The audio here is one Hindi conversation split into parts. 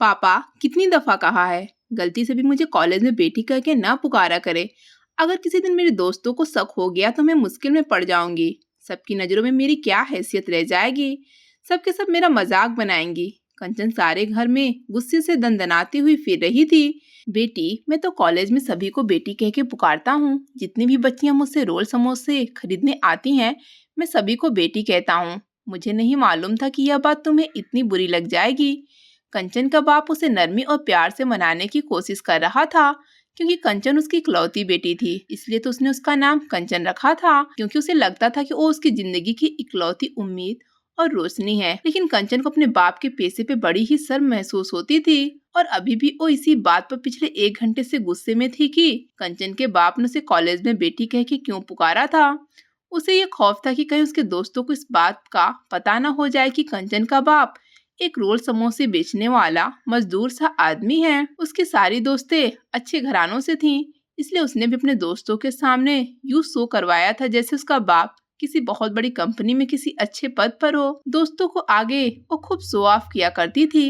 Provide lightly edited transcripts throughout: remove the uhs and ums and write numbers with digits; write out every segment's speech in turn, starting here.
पापा कितनी दफा कहा है गलती से भी मुझे कॉलेज में बेटी कह के ना पुकारा करे। अगर किसी दिन मेरे दोस्तों को शक हो गया तो मैं मुश्किल में पड़ जाऊंगी। सबकी नजरों में मेरी क्या हैसियत रह जाएगी। सबके सब मेरा मजाक बनाएंगी। कंचन सारे घर में गुस्से से दंदनाती हुई फिर रही थी। बेटी, मैं तो कॉलेज में सभी को बेटी कह के पुकारता हूँ। जितनी भी बच्चियां मुझसे रोल समोसे खरीदने आती हैं, मैं सभी को बेटी कहता हूँ। मुझे नहीं मालूम था कि यह बात तुम्हें इतनी बुरी लग जाएगी। कंचन का बाप उसे नरमी और प्यार से मनाने की कोशिश कर रहा था, क्योंकि कंचन उसकी इकलौती बेटी थी। इसलिए तो उसने उसका नाम कंचन रखा था, क्योंकि उसे लगता था कि वो उसकी जिंदगी की इकलौती उम्मीद और रोशनी है। लेकिन कंचन को अपने बाप के पैसे पे बड़ी ही शर्म महसूस होती थी, और अभी भी वो इसी बात पर पिछले 1 घंटे से गुस्से में थी कि कंचन के बाप ने उसे कॉलेज में बेटी कह के क्यों पुकारा था। उसे ये खौफ था कि कहीं उसके दोस्तों को इस बात का पता न हो जाए कि कंचन का बाप एक रोल समोसे बेचने वाला मजदूर सा आदमी है। उसकी सारी दोस्तें अच्छे घरानों से थीं, इसलिए उसने भी अपने दोस्तों के सामने यूं शो करवाया था जैसे उसका बाप किसी बहुत बड़ी कंपनी में किसी अच्छे पद पर हो। दोस्तों को आगे वो खूब शो ऑफ किया करती थी।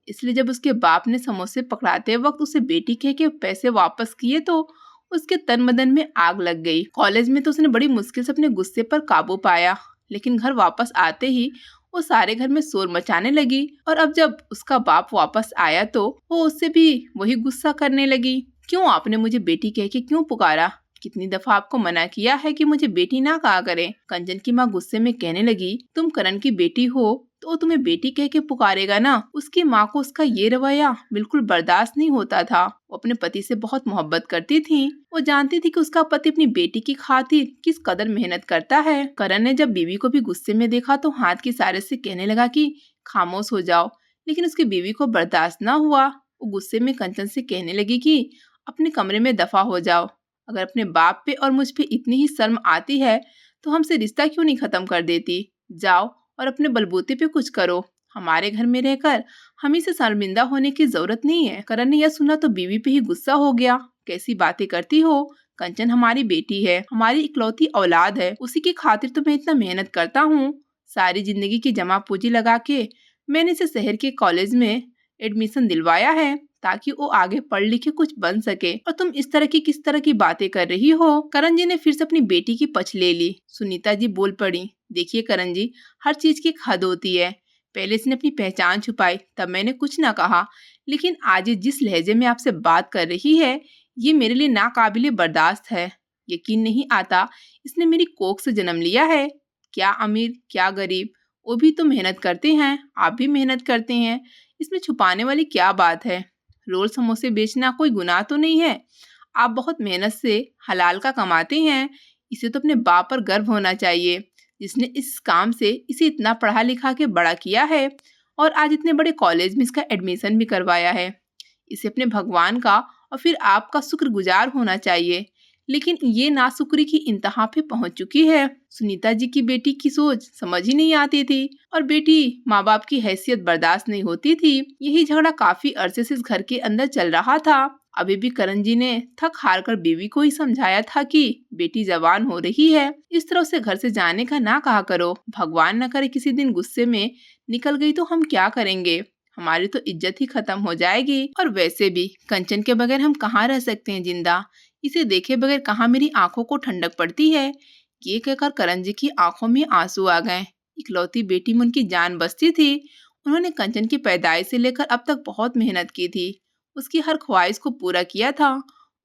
इसलिए जब उसके बाप ने समोसे पकड़ाते वक्त उसे बेटी कह के पैसे वापस किए तो उसके तन बदन में आग लग गई। कॉलेज में तो उसने बड़ी मुश्किल से अपने गुस्से पर काबू पाया, लेकिन घर वापस आते ही वो सारे घर में शोर मचाने लगी। और अब जब उसका बाप वापस आया तो वो उससे भी वही गुस्सा करने लगी। क्यों आपने मुझे बेटी कह के क्यों पुकारा? कितनी दफा आपको मना किया है कि मुझे बेटी ना कहा करें। कंचन की माँ गुस्से में कहने लगी, तुम करण की बेटी हो तो वो तुम्हें बेटी कह के पुकारेगा ना। उसकी माँ को उसका ये रवैया बिल्कुल बर्दाश्त नहीं होता था। वो अपने पति से बहुत मोहब्बत करती थी। वो जानती थी कि उसका पति अपनी बेटी की खातिर किस कदर मेहनत करता है। करण ने जब बीवी को भी गुस्से में देखा तो हाथ के इशारे से कहने लगा कि खामोश हो जाओ, लेकिन उसकी बीवी को बर्दाश्त न हुआ। वो गुस्से में कंचन से कहने लगी कि अपने कमरे में दफा हो जाओ। अगर अपने बाप पे और मुझ पे इतनी ही शर्म आती है तो हमसे रिश्ता क्यों नहीं खत्म कर देती। जाओ और अपने बलबूते पे कुछ करो। हमारे घर में रहकर हमें से शर्मिंदा होने की जरूरत नहीं है। करण ने यह सुना तो बीवी पे ही गुस्सा हो गया। कैसी बातें करती हो? कंचन हमारी बेटी है, हमारी इकलौती औलाद है। उसी की खातिर तो मैं इतना मेहनत करता हूँ। सारी जिंदगी की जमा पूंजी लगा के मैंने इसे शहर के कॉलेज में एडमिशन दिलवाया है ताकि वो आगे पढ़ लिखे कुछ बन सके, और तुम इस तरह की किस तरह की बातें कर रही हो। करण जी ने फिर से अपनी बेटी की पछ ले ली। सुनीता जी बोल पड़ी, देखिए करण जी, हर चीज की एक हद होती है। पहले इसने अपनी पहचान छुपाई तब मैंने कुछ ना कहा, लेकिन आज ये जिस लहजे में आपसे बात कर रही है ये मेरे लिए नाकाबिले बर्दाश्त है। यकीन नहीं आता इसने मेरी कोख से जन्म लिया है। क्या अमीर क्या गरीब, वो भी तो मेहनत करते हैं, आप भी मेहनत करते हैं। इसमें छुपाने वाली क्या बात है? रोल समोसे बेचना कोई गुनाह तो नहीं है। आप बहुत मेहनत से हलाल का कमाते हैं। इसे तो अपने बाप पर गर्व होना चाहिए, जिसने इस काम से इसे इतना पढ़ा लिखा के बड़ा किया है और आज इतने बड़े कॉलेज में इसका एडमिशन भी करवाया है। इसे अपने भगवान का और फिर आपका शुक्रगुजार होना चाहिए। लेकिन ये नाशुक्री की इंतहा पे पहुंच चुकी है। सुनीता जी की बेटी की सोच समझ ही नहीं आती थी, और बेटी माँ बाप की हैसियत बर्दाश्त नहीं होती थी। यही झगड़ा काफी अरसे से इस घर के अंदर चल रहा था। अभी भी करण जी ने थक हार कर बीवी को ही समझाया था कि बेटी जवान हो रही है, इस तरह से घर से जाने का ना कहा करो। भगवान न करे किसी दिन गुस्से में निकल गई तो हम क्या करेंगे? हमारी तो इज्जत ही खत्म हो जाएगी। और वैसे भी कंचन के बगैर हम कहाँ रह सकते हैं जिंदा। इसे देखे बगैर कहाँ मेरी आंखों को ठंडक पड़ती है। ये कहकर करण जी की आंखों में आंसू आ गए। इकलौती बेटी में उनकी जान बसती थी। उन्होंने कंचन की पैदाइश से लेकर अब तक बहुत मेहनत की थी। उसकी हर ख्वाहिश को पूरा किया था।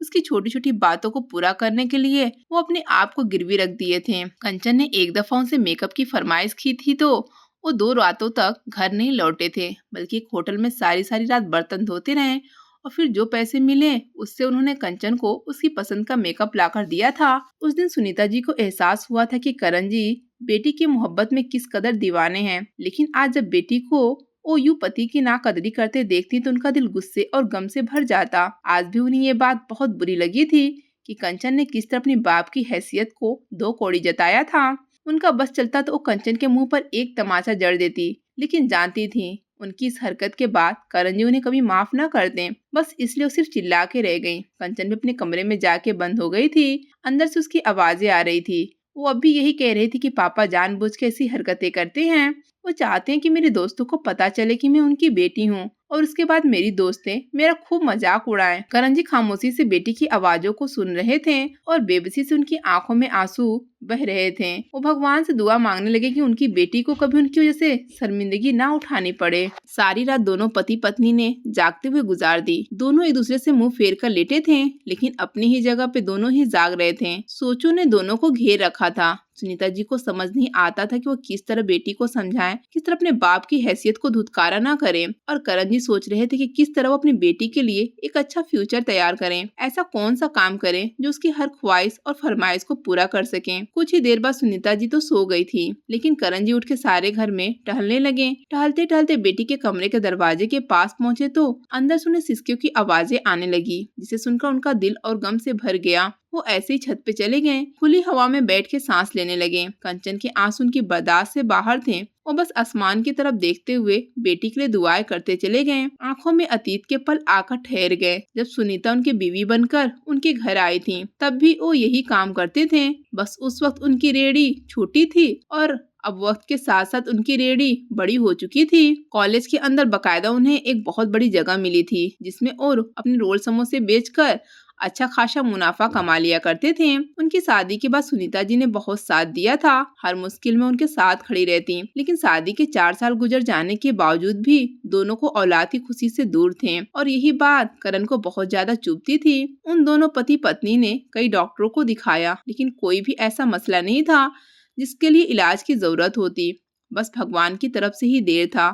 उसकी छोटी छोटी बातों को पूरा करने के लिए वो अपने आप को गिरवी रख दिए थे। कंचन ने एक दफा उनसे मेकअप की फरमाइश की थी तो वो 2 रातों तक घर नहीं लौटे थे, बल्कि एक होटल में सारी सारी रात बर्तन धोते रहे। और फिर जो पैसे मिले उससे उन्होंने कंचन को उसकी पसंद का मेकअप लाकर दिया था। उस दिन सुनीता जी को एहसास हुआ था कि करण जी बेटी की मोहब्बत में किस कदर दीवाने हैं। लेकिन आज जब बेटी को वो यूं पति की नाकदरी करते देखती तो उनका दिल गुस्से और गम से भर जाता। आज भी उन्हें ये बात बहुत बुरी लगी थी कि कंचन ने किस तरह अपनी बाप की हैसियत को 2 कौड़ी जताया था। उनका बस चलता तो वो कंचन के मुंह पर एक तमाचा जड़ देती, लेकिन जानती थी उनकी इस हरकत के बाद करण जी उन्हें कभी माफ न कर दें। बस इसलिए वो सिर्फ चिल्ला के रह गई। कंचन भी अपने कमरे में जाके बंद हो गई थी। अंदर से उसकी आवाजें आ रही थी। वो अब भी यही कह रही थी कि पापा जानबूझ के ऐसी हरकतें करते हैं। वो चाहते हैं कि मेरे दोस्तों को पता चले कि मैं उनकी बेटी हूँ, और उसके बाद मेरी दोस्त ने मेरा खूब मजाक उड़ाया। करण जी खामोशी से बेटी की आवाजों को सुन रहे थे और बेबसी से उनकी आंखों में आंसू बह रहे थे। वो भगवान से दुआ मांगने लगे कि उनकी बेटी को कभी उनकी वजह से शर्मिंदगी ना उठानी पड़े। सारी रात दोनों पति पत्नी ने जागते हुए गुजार दी। दोनों एक दूसरे से मुंह फेर कर लेटे थे, लेकिन अपनी ही जगह पे दोनों ही जाग रहे थे। सोचों ने दोनों को घेर रखा था। सुनीता जी को समझ नहीं आता था कि वो किस तरह बेटी को समझाएं, किस तरह अपने बाप की हैसियत को धुतकारा ना करें। और करण जी सोच रहे थे कि किस तरह वो अपनी बेटी के लिए एक अच्छा फ्यूचर तैयार करें। ऐसा कौन सा काम करें जो उसकी हर ख्वाहिश और फरमाइश को पूरा कर सकें। कुछ ही देर बाद सुनीता जी तो सो गई थी, लेकिन करण जी उठ के सारे घर में टहलने लगे। टहलते टहलते बेटी के कमरे के दरवाजे के पास पहुँचे तो अंदर सुने सिसकियों की आवाजें आने लगी, जिसे सुनकर उनका दिल और गम से भर गया। वो ऐसे ही छत पे चले गए। खुली हवा में बैठ के सांस लेने लगे। कंचन के आंसू उनकी बर्दाश्त से बाहर थे। वो बस आसमान की तरफ देखते हुए बेटी के लिए दुआएं करते चले गए। आंखों में अतीत के पल आकर ठहर गए। जब सुनीता उनकी बीवी बनकर उनके घर आई थी, तब भी वो यही काम करते थे। बस उस वक्त उनकी रेहड़ी छोटी थी और अब वक्त के साथ साथ उनकी रेहड़ी बड़ी हो चुकी थी। कॉलेज के अंदर बकायदा उन्हें एक बहुत बड़ी जगह मिली थी, जिसमें और अपने रोल समोसे बेचकर अच्छा खासा मुनाफा कमा लिया करते थे। उनकी शादी के बाद सुनीता जी ने बहुत साथ दिया था। हर मुश्किल में उनके साथ खड़ी रहती। लेकिन शादी के 4 साल गुजर जाने के बावजूद भी दोनों को औलाद की खुशी से दूर थे, और यही बात करण को बहुत ज्यादा चुभती थी। उन दोनों पति पत्नी ने कई डॉक्टरों को दिखाया, लेकिन कोई भी ऐसा मसला नहीं था जिसके लिए इलाज की जरूरत होती। बस भगवान की तरफ से ही देर था।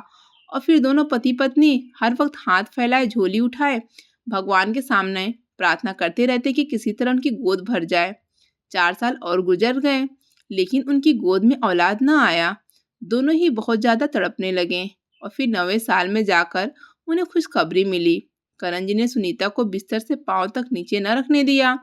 और फिर दोनों पति पत्नी हर वक्त हाथ फैलाए झोली उठाए भगवान के सामने प्रार्थना करते रहते कि किसी तरह उनकी गोद भर जाए। 4 साल और गुजर गए, लेकिन उनकी गोद में औलाद न आया। दोनों ही बहुत ज्यादा तड़पने लगे और फिर 9वें साल में जाकर उन्हें खुशखबरी मिली। करण जी ने सुनीता को बिस्तर से पांव तक नीचे न रखने दिया।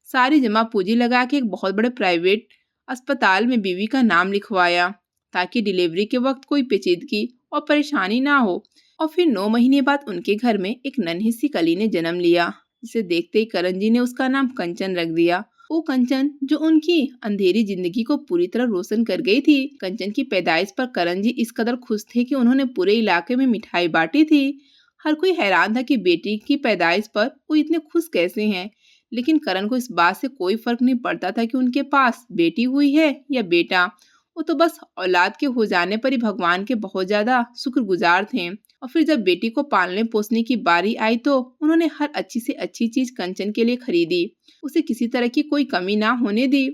सारी जमा पूंजी लगा के एक बहुत बड़े प्राइवेट अस्पताल में बीवी का नाम लिखवाया, ताकि डिलीवरी के वक्त कोई पेचीदगी और परेशानी ना हो। और फिर 9 महीने बाद उनके घर में एक नन्ही सी कली ने जन्म लिया, जिसे देखते ही करण जी ने उसका नाम कंचन रख दिया। वो कंचन जो उनकी अंधेरी जिंदगी को पूरी तरह रोशन कर गई थी। कंचन की पैदाइश पर करण जी इस कदर खुश थे कि उन्होंने पूरे इलाके में मिठाई बांटी थी। हर कोई हैरान था कि बेटी की पैदाइश पर वो इतने खुश कैसे हैं, लेकिन करण को इस बात से कोई फर्क नहीं पड़ता था कि उनके पास बेटी हुई है या बेटा। वो तो बस औलाद के हो जाने पर ही भगवान के बहुत ज्यादा शुक्रगुजार थे। और फिर जब बेटी को पालने पोसने की बारी आई तो उन्होंने हर अच्छी से अच्छी चीज कंचन के लिए खरीदी। उसे किसी तरह की कोई कमी ना होने दी।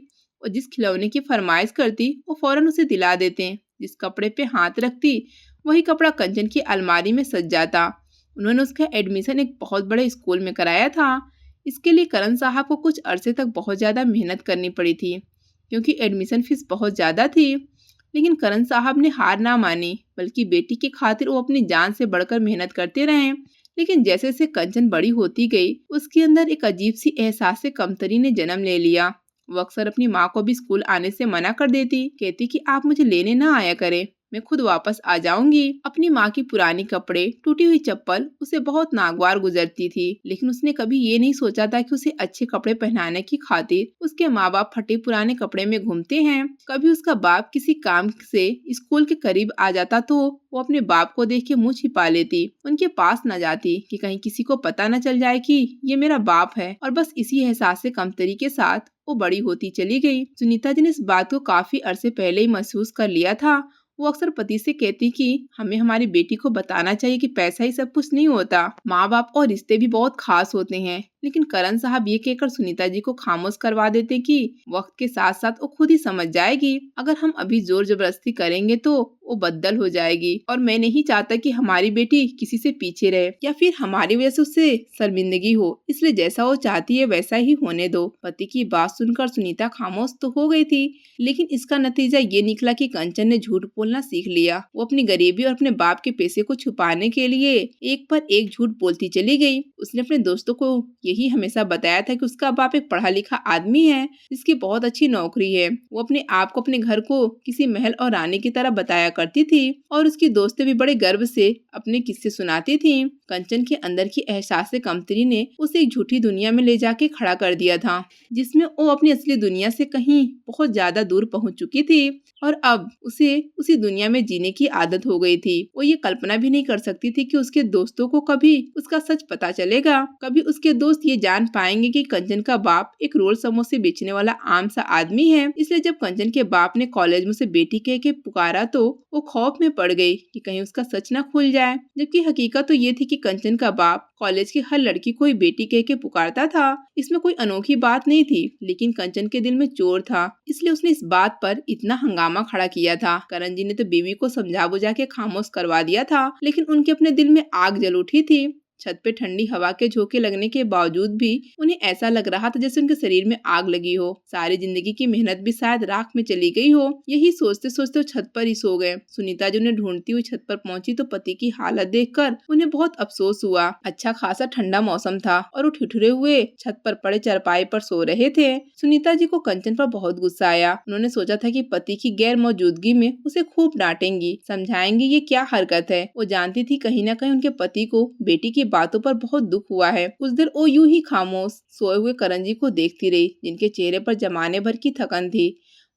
और जिस खिलौने की फरमाइश करती वो फौरन उसे दिला देते। जिस कपड़े पे हाथ रखती वही कपड़ा कंचन की अलमारी में सज जाता। उन्होंने उसका एडमिशन एक बहुत बड़े स्कूल में कराया था। इसके लिए करण साहब को कुछ अरसे तक बहुत ज्यादा मेहनत करनी पड़ी थी, क्योंकि एडमिशन फीस बहुत ज्यादा थी। लेकिन करण साहब ने हार ना मानी, बल्कि बेटी की खातिर वो अपनी जान से बढ़कर मेहनत करते रहे। लेकिन जैसे जैसे कंचन बड़ी होती गई, उसके अंदर एक अजीब सी एहसास से कमतरी ने जन्म ले लिया। वो अक्सर अपनी माँ को भी स्कूल आने से मना कर देती, कहती कि आप मुझे लेने ना आया करें, मैं खुद वापस आ जाऊंगी। अपनी माँ की पुरानी कपड़े, टूटी हुई चप्पल उसे बहुत नागवार गुजरती थी, लेकिन उसने कभी ये नहीं सोचा था कि उसे अच्छे कपड़े पहनाने की खातिर उसके माँ बाप फटे पुराने कपड़े में घूमते हैं। कभी उसका बाप किसी काम से स्कूल के करीब आ जाता तो वो अपने बाप को देख के मुंह छिपा लेती, उनके पास न जाती कि कहीं किसी को पता न चल जाए कि ये मेरा बाप है। और बस इसी एहसास से कमतरी के साथ वो बड़ी होती चली गई। सुनीता जी ने इस बात को काफी अरसे पहले ही महसूस कर लिया था। वो अक्सर पति से कहती कि हमें हमारी बेटी को बताना चाहिए कि पैसा ही सब कुछ नहीं होता, माँ बाप और रिश्ते भी बहुत खास होते हैं। लेकिन करण साहब ये कहकर सुनीता जी को खामोश करवा देते कि वक्त के साथ साथ वो खुद ही समझ जाएगी। अगर हम अभी जोर जबरदस्ती करेंगे तो वो बदल हो जाएगी, और मैं नहीं चाहता कि हमारी बेटी किसी से पीछे रहे या फिर हमारी वजह से उससे शर्मिंदगी हो, इसलिए जैसा वो चाहती है वैसा ही होने दो। पति की बात सुनकर सुनीता खामोश तो हो गई थी, लेकिन इसका नतीजा ये निकला कि कंचन ने झूठ बोलना सीख लिया। वो अपनी गरीबी और अपने बाप के पैसे को छुपाने के लिए एक पर एक झूठ बोलती चली गई। उसने अपने दोस्तों को यही हमेशा बताया था कि उसका बाप एक पढ़ा लिखा आदमी है जिसकी बहुत अच्छी नौकरी है। वो अपने आप को, अपने घर को किसी महल और रानी की तरह बताया करती थी और उसकी दोस्तें भी बड़े गर्व से अपने किस्से सुनाती थी। कंचन के अंदर की एहसास कमतरी ने उसे एक झूठी दुनिया में ले जाके खड़ा कर दिया था, जिसमें वो अपनी असली दुनिया से कहीं बहुत ज्यादा दूर पहुंच चुकी थी और अब उसे उसी दुनिया में जीने की आदत हो गई थी। वो ये कल्पना भी नहीं कर सकती थी कि उसके दोस्तों को कभी उसका सच पता चलेगा, कभी उसके दोस्त ये जान पाएंगे कि कंचन का बाप एक रोल समोसे बेचने वाला आम सा आदमी है। इसलिए जब कंचन के बाप ने कॉलेज में उसे बेटी कह के पुकारा तो वो खौफ में पड़ गई कि कहीं उसका सच ना खुल जाए, जबकि हकीकत तो ये थी कि कंचन का बाप कॉलेज की हर लड़की को ही बेटी कह के पुकारता था। इसमें कोई अनोखी बात नहीं थी, लेकिन कंचन के दिल में चोर था, इसलिए उसने इस बात पर इतना हंगामा खड़ा किया था। करण जी ने तो बीवी को समझा बुझा के खामोश करवा दिया था, लेकिन उनके अपने दिल में आग जल उठी थी। छत पे ठंडी हवा के झोंके लगने के बावजूद भी उन्हें ऐसा लग रहा था जैसे उनके शरीर में आग लगी हो। सारी जिंदगी की मेहनत भी शायद राख में चली गई हो। यही सोचते सोचते वो छत पर ही सो गए। सुनीता जी उन्हें ढूंढती हुई छत पर पहुंची तो पति की हालत देखकर उन्हें बहुत अफसोस हुआ। अच्छा खासा ठंडा मौसम था और वो ठिठुरे हुए छत पर पड़े चारपाई पर सो रहे थे। सुनीता जी को कंचन पर बहुत गुस्सा आया। उन्होंने सोचा था कि पति की गैर मौजूदगी में उसे खूब डांटेंगी, समझाएंगी ये क्या हरकत है। वो जानती थी कहीं न कहीं उनके पति को बेटी की बातों पर बहुत दुख हुआ है। उस देर वो यूं ही खामोश सोए हुए करण जी को देखती रही, जिनके चेहरे पर जमाने भर की थकन थी।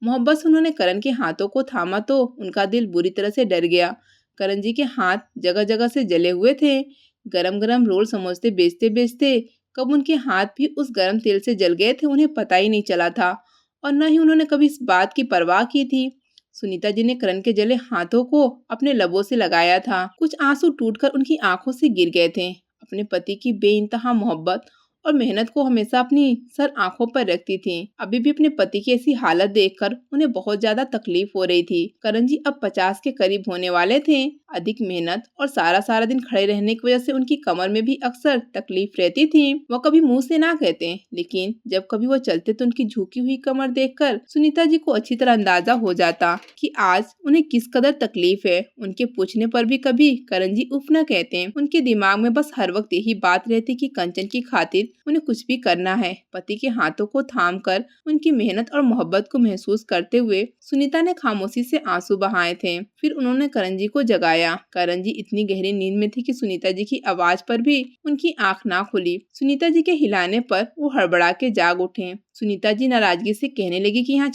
मोहब्बत से उन्होंने करण के हाथों को थामा तो उनका दिल बुरी तरह से डर गया। करण जी के हाथ जगह जगह से जले हुए थे। गरम गरम रोल समोसे बेचते बेचते कब उनके हाथ भी उस गरम तेल से जल गए थे उन्हें पता ही नहीं चला था, और न ही उन्होंने कभी इस बात की परवाह की थी। सुनीता जी ने करण के जले हाथों को अपने लबों से लगाया था। कुछ आंसू टूटकर उनकी आंखों से गिर गए थे। अपने पति की बेइंतहा मोहब्बत और मेहनत को हमेशा अपनी सर आंखों पर रखती थी। अभी भी अपने पति की ऐसी हालत देखकर उन्हें बहुत ज्यादा तकलीफ हो रही थी। करण जी अब 50 के करीब होने वाले थे। अधिक मेहनत और सारा दिन खड़े रहने की वजह से उनकी कमर में भी अक्सर तकलीफ रहती थी। वो कभी मुंह से ना कहते, लेकिन जब कभी वो चलते तो उनकी झुकी हुई कमर देखकर सुनीता जी को अच्छी तरह अंदाजा हो जाता कि आज उन्हें किस कदर तकलीफ है। उनके पूछने पर भी कभी करण जी उफ न कहते। उनके दिमाग में बस हर वक्त यही बात रहती कि कंचन की खातिर उन्हें कुछ भी करना है। पति के हाथों को थामकर उनकी मेहनत और मोहब्बत को महसूस करते हुए सुनीता ने खामोशी से आंसू बहाए थे। फिर उन्होंने करण जी को जगाया। करण जी इतनी गहरी नींद में थी कि सुनीता जी की आवाज पर भी उनकी आंख ना खुली। सुनीता जी के हिलाने पर वो हड़बड़ा के जाग उठे। सुनीता जी नाराजगी से कहने लगी कि यहाँ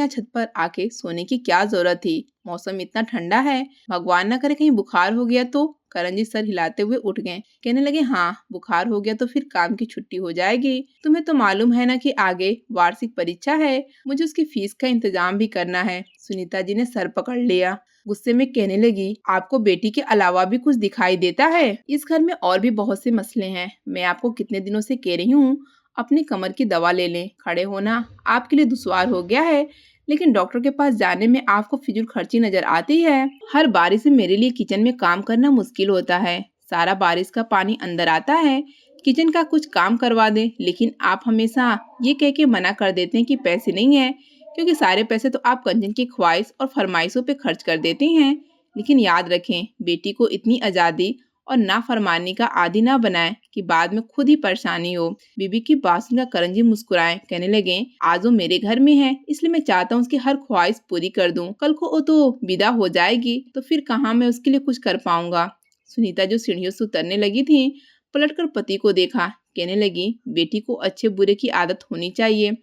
छत पर आके सोने की क्या जरूरत थी। मौसम इतना ठंडा है, भगवान न करे कहीं बुखार हो गया तो। करण जी सर हिलाते हुए उठ गए। कहने लगे हाँ, बुखार हो गया तो फिर काम की छुट्टी हो जाएगी। तुम्हें तो मालूम है ना कि आगे वार्षिक परीक्षा है, मुझे उसकी फीस का इंतजाम भी करना है। सुनीता जी ने सर पकड़ लिया। गुस्से में कहने लगी, आपको बेटी के अलावा भी कुछ दिखाई देता है? इस घर में और भी बहुत से मसले हैं। मैं आपको कितने दिनों से कह रही हूँ अपनी कमर की दवा ले लें। खड़े होना आपके लिए दुश्वार हो गया है, लेकिन डॉक्टर के पास जाने में आपको फिजूल खर्ची नजर आती है। हर बारिश में मेरे लिए किचन में काम करना मुश्किल होता है। सारा बारिश का पानी अंदर आता है। किचन का कुछ काम करवा दें, लेकिन आप हमेशा ये कह के मना कर देते हैं कि पैसे नहीं है, क्योंकि सारे पैसे तो आप कंचन की ख्वाहिश और फरमाइशों पे खर्च कर देती हैं। लेकिन याद रखें, बेटी को इतनी आज़ादी और नाफरमानी का आदी ना बनाएं कि बाद में खुद ही परेशानी हो। बीबी की बात सुनकर करण जी मुस्कुराए। कहने लगे, आज वो मेरे घर में है, इसलिए मैं चाहता हूँ उसकी हर ख्वाहिश पूरी कर दूं। कल को वो तो विदा हो जाएगी तो फिर कहाँ मैं उसके लिए कुछ कर पाऊंगा। सुनीता जो सीढ़ियों से उतरने लगी थी, पलटकर पति को देखा। कहने लगी, बेटी को अच्छे बुरे की आदत होनी चाहिए।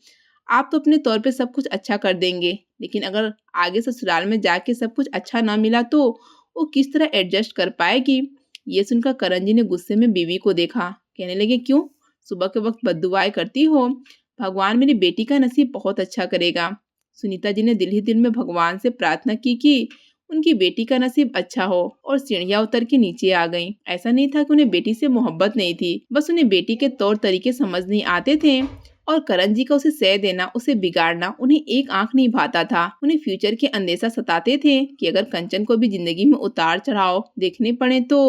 आप तो अपने तौर पे सब कुछ अच्छा कर देंगे, लेकिन अगर आगे ससुराल में जाके सब कुछ अच्छा ना मिला तो वो किस तरह एडजस्ट कर पाएगी। ये सुनकर करण जी ने गुस्से में बीवी को देखा। कहने लगे, क्यों सुबह के वक्त बद्दुआएं करती हो? भगवान मेरी बेटी का नसीब बहुत अच्छा करेगा। सुनीता जी ने दिल ही दिल में भगवान से प्रार्थना की कि उनकी बेटी का नसीब अच्छा हो, और सीढ़ियां उतर के नीचे आ गईं। ऐसा नहीं था कि उन्हें बेटी से मोहब्बत नहीं थी, बस उन्हें बेटी के तौर तरीके समझ नहीं आते थे। और करण जी का उसे सह देना, उसे बिगाड़ना उन्हें एक आंख नहीं भाता था। उन्हें फ्यूचर के अंदेशा सताते थे कि अगर कंचन को भी जिंदगी में उतार चढ़ाव देखने पड़े तो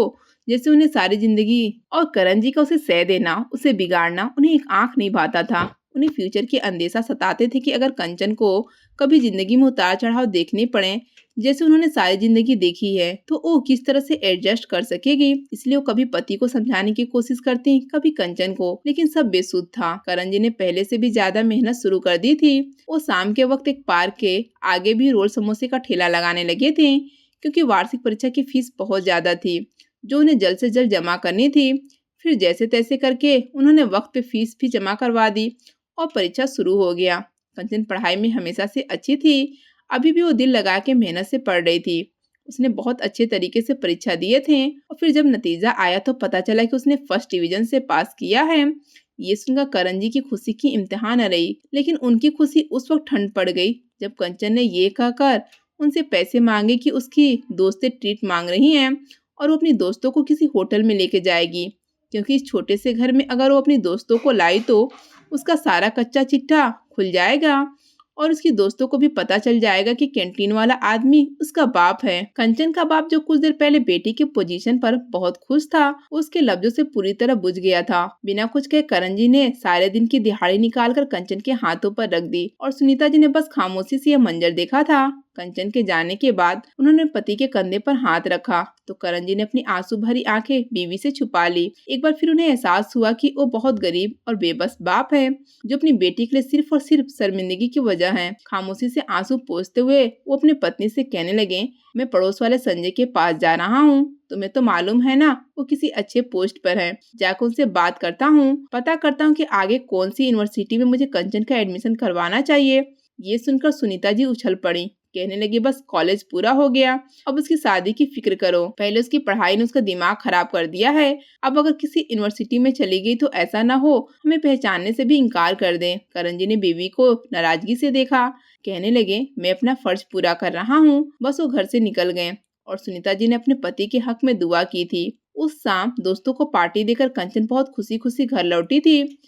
जैसे उन्हें सारी जिंदगी। और करण जी का उसे सह देना, उसे बिगाड़ना उन्हें एक आंख नहीं भाता था। उन्हें फ्यूचर के अंदेशा सताते थे कि अगर कंचन को कभी जिंदगी में उतार चढ़ाव देखने पड़े जैसे उन्होंने सारी जिंदगी देखी है, तो वो किस तरह से एडजस्ट कर सकेगी। इसलिए वो कभी पति को समझाने की कोशिश करती, कभी कंचन को, लेकिन सब बेसुध था। करण जी ने पहले से भी ज्यादा मेहनत शुरू कर दी थी। वो शाम के वक्त एक पार्क के आगे भी रोल समोसे का ठेला लगाने लगे थे, क्योंकि वार्षिक परीक्षा की फीस बहुत ज्यादा थी जो उन्हें जल्द से जल्द जमा करनी थी। फिर जैसे तैसे करके उन्होंने वक्त पे फीस भी जमा करवा दी और परीक्षा शुरू हो गया। कंचन पढ़ाई में हमेशा से अच्छी थी, अभी भी वो दिल लगा के मेहनत से पढ़ रही थी। उसने बहुत अच्छे तरीके से परीक्षा दिए थे और फिर जब नतीजा आया तो पता चला कि उसने फर्स्ट डिवीजन से पास किया है। ये सुनकर करण जी की खुशी की इम्तिहान न रही, लेकिन उनकी खुशी उस वक्त ठंड पड़ गई जब कंचन ने ये कहकर उनसे पैसे मांगे कि उसकी दोस्तें ट्रीट मांग रही हैं और वो अपनी दोस्तों को किसी होटल में लेके जाएगी, क्योंकि इस छोटे से घर में अगर वो अपनी दोस्तों को लाई तो उसका सारा कच्चा चिट्ठा खुल जाएगा और उसकी दोस्तों को भी पता चल जाएगा कि कैंटीन वाला आदमी उसका बाप है। कंचन का बाप, जो कुछ देर पहले बेटी के पोजीशन पर बहुत खुश था, उसके लफ्जों से पूरी तरह बुझ गया था। बिना कुछ कहे करण जी ने सारे दिन की दिहाड़ी निकालकर कंचन के हाथों पर रख दी और सुनीता जी ने बस खामोशी से यह मंजर देखा था। कंचन के जाने के बाद उन्होंने पति के कंधे पर हाथ रखा तो करण जी ने अपनी आंसू भरी आंखें बीवी से छुपा ली। एक बार फिर उन्हें एहसास हुआ कि वो बहुत गरीब और बेबस बाप है जो अपनी बेटी के लिए सिर्फ और सिर्फ शर्मिंदगी की वजह है। खामोशी से आंसू पोंछते हुए वो अपनी पत्नी से कहने लगे, मैं पड़ोस वाले संजय के पास जा रहा हूँ, तुम्हें तो मालूम है ना वो किसी अच्छे पोस्ट पर है। जाकर उनसे बात करता हूँ, पता करता हूँ कि आगे कौन सी यूनिवर्सिटी में मुझे कंचन का एडमिशन करवाना चाहिए। ये सुनकर सुनीता जी उछल पड़ी, कहने लगी, बस कॉलेज पूरा हो गया, अब उसकी शादी की फिक्र करो। पहले उसकी पढ़ाई ने उसका दिमाग खराब कर दिया है, अब अगर किसी यूनिवर्सिटी में चली गई तो ऐसा ना हो हमें पहचानने से भी इनकार कर दे। करण जी ने बीवी को नाराजगी से देखा, कहने लगे, मैं अपना फर्ज पूरा कर रहा हूँ। बस वो घर से निकल गए और सुनीता जी ने अपने पति के हक में दुआ की थी। उस शाम दोस्तों को पार्टी देकर कंचन बहुत खुशी खुशी घर लौटी थी।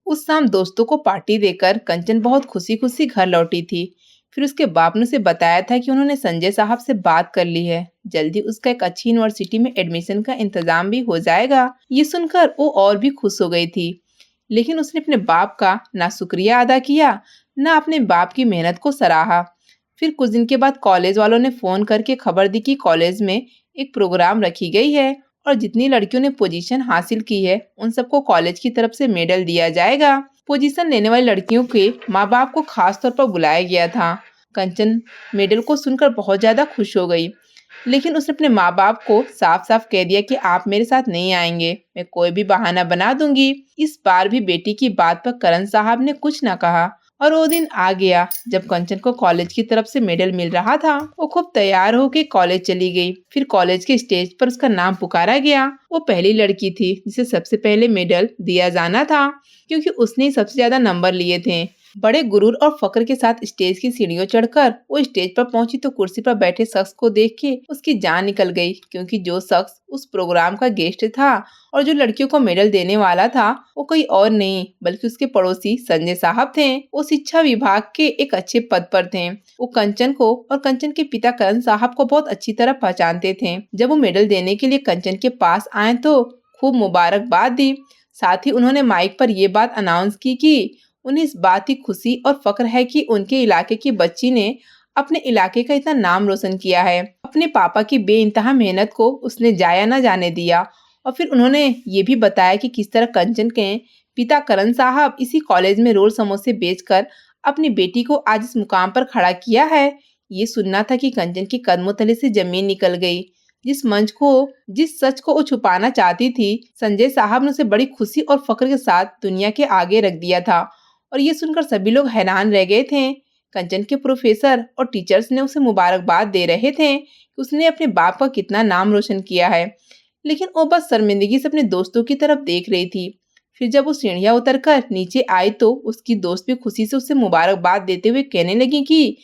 उस शाम दोस्तों को पार्टी देकर कंचन बहुत खुशी खुशी घर लौटी थी। फिर उसके बाप ने उसे बताया था कि उन्होंने संजय साहब से बात कर ली है, जल्दी उसका एक अच्छी यूनिवर्सिटी में एडमिशन का इंतजाम भी हो जाएगा। ये सुनकर वो और भी खुश हो गई थी, लेकिन उसने अपने बाप का ना शुक्रिया अदा किया ना अपने बाप की मेहनत को सराहा। फिर कुछ दिन के बाद कॉलेज वालों ने फोन करके खबर दी कि कॉलेज में एक प्रोग्राम रखी गई है और जितनी लड़कियों ने पोजीशन हासिल की है उन सबको कॉलेज की तरफ से मेडल दिया जाएगा। पोजीशन लेने वाली लड़कियों के माँ बाप को खास तौर पर बुलाया गया था। कंचन मेडल को सुनकर बहुत ज्यादा खुश हो गई, लेकिन उसने अपने माँ बाप को साफ साफ कह दिया कि आप मेरे साथ नहीं आएंगे, मैं कोई भी बहाना बना दूंगी। इस बार भी बेटी की बात पर करण साहब ने कुछ न कहा और वो दिन आ गया जब कंचन को कॉलेज की तरफ से मेडल मिल रहा था। वो खूब तैयार होकर कॉलेज चली गई। फिर कॉलेज के स्टेज पर उसका नाम पुकारा गया। वो पहली लड़की थी जिसे सबसे पहले मेडल दिया जाना था, क्योंकि उसने सबसे ज्यादा नंबर लिए थे। बड़े गुरूर और फक्र के साथ स्टेज की सीढ़ियों चढ़कर वो स्टेज पर पहुंची तो कुर्सी पर बैठे शख्स को देख के उसकी जान निकल गई, क्योंकि जो शख्स उस प्रोग्राम का गेस्ट था और जो लड़कियों को मेडल देने वाला था वो कोई और नहीं बल्कि उसके पड़ोसी संजय साहब थे। वो शिक्षा विभाग के एक अच्छे पद पर थे। वो कंचन को और कंचन के पिता करण साहब को बहुत अच्छी तरह पहचानते थे। जब वो मेडल देने के लिए कंचन के पास आए तो खूब मुबारकबाद दी। साथ ही उन्होंने माइक पर ये बात अनाउंस की कि उन्हें इस बात की खुशी और फक्र है कि उनके इलाके की बच्ची ने अपने इलाके का इतना नाम रोशन किया है। अपने पापा की बेइंतहा मेहनत को उसने जाया न जाने दिया। और फिर उन्होंने ये भी बताया कि किस तरह कंचन के पिता करण साहब इसी कॉलेज में रोल समोसे बेचकर अपनी बेटी को आज इस मुकाम पर खड़ा किया है। ये सुनना था कि कंचन के कदमों तले से जमीन निकल गई। जिस सच को वो छुपाना चाहती थी, संजय साहब ने उसे बड़ी खुशी और फक्र के साथ दुनिया के आगे रख दिया था। और ये सुनकर सभी लोग हैरान रह गए थे। कंचन के प्रोफेसर और टीचर्स ने उसे मुबारकबाद दे रहे थे कि उसने अपने बाप का कितना नाम रोशन किया है, लेकिन वो बस शर्मिंदगी से अपने दोस्तों की तरफ देख रही थी। फिर जब वो सीढ़ियां उतरकर नीचे आई तो उसकी दोस्त भी खुशी से उसे मुबारकबाद देते हुए कहने लगी कि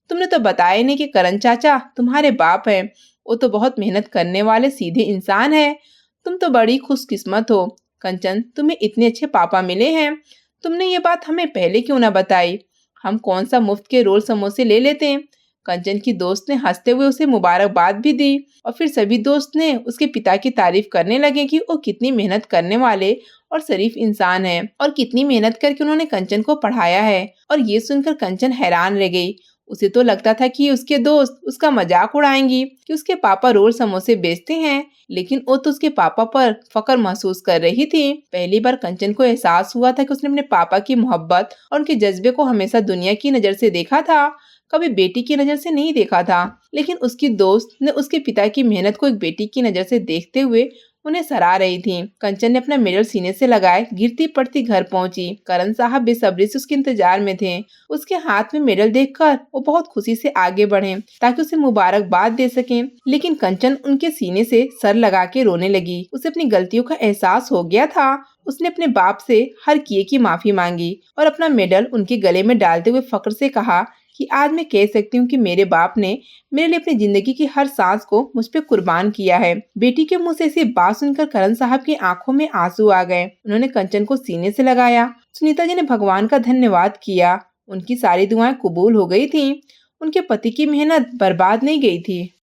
तुमने तो बताया नहीं कि करण चाचा तुम्हारे बाप हैं। वो तो बहुत मेहनत करने वाले सीधे इंसान है। तुम तो बड़ी खुशकिस्मत हो कंचन, तुम्हें इतने अच्छे पापा मिले हैं। तुमने ये बात हमें पहले क्यों ना बताई? हम कौन सा मुफ्त के रोल समोसे ले लेते हैं। कंचन की दोस्त ने हंसते हुए उसे मुबारकबाद भी दी और फिर सभी दोस्त ने उसके पिता की तारीफ करने लगे कि वो कितनी मेहनत करने वाले और शरीफ इंसान है और कितनी मेहनत करके उन्होंने कंचन को पढ़ाया है। और ये सुनकर कंचन हैरान रह गई। उसे तो लगता था कि उसके दोस्त उसका मजाक उड़ाएंगी कि उसके पापा रोल समोसे बेचते हैं, लेकिन वो तो उसके पापा पर फक्र महसूस कर रही थी। पहली बार कंचन को एहसास हुआ था कि उसने अपने पापा की मोहब्बत और उनके जज्बे को हमेशा दुनिया की नजर से देखा था, कभी बेटी की नजर से नहीं देखा था। लेकिन उसकी दोस्त ने उसके पिता की मेहनत को एक बेटी की नजर से देखते हुए उन्हें सराह रही थी। कंचन ने अपना मेडल सीने से लगाए गिरती पड़ती घर पहुंची। करण साहब बेसब्री से उसके इंतजार में थे। उसके हाथ में मेडल देखकर वो बहुत खुशी से आगे बढ़े ताकि उसे मुबारकबाद दे सकें, लेकिन कंचन उनके सीने से सर लगा के रोने लगी। उसे अपनी गलतियों का एहसास हो गया था। उसने अपने बाप से हर किए की माफी मांगी और अपना मेडल उनके गले में डालते हुए फक्र से कहा कि आज मैं कह सकती हूँ कि मेरे बाप ने मेरे लिए अपनी जिंदगी की हर सांस को मुझ पे कुर्बान किया है। बेटी के मुंह से ऐसी बात सुनकर करण साहब की आंखों में आंसू आ गए। उन्होंने कंचन को सीने से लगाया। सुनीता जी ने भगवान का धन्यवाद किया। उनकी सारी दुआएं कबूल हो गई थीं। उनके पति की मेहनत बर्बाद नहीं गई थी।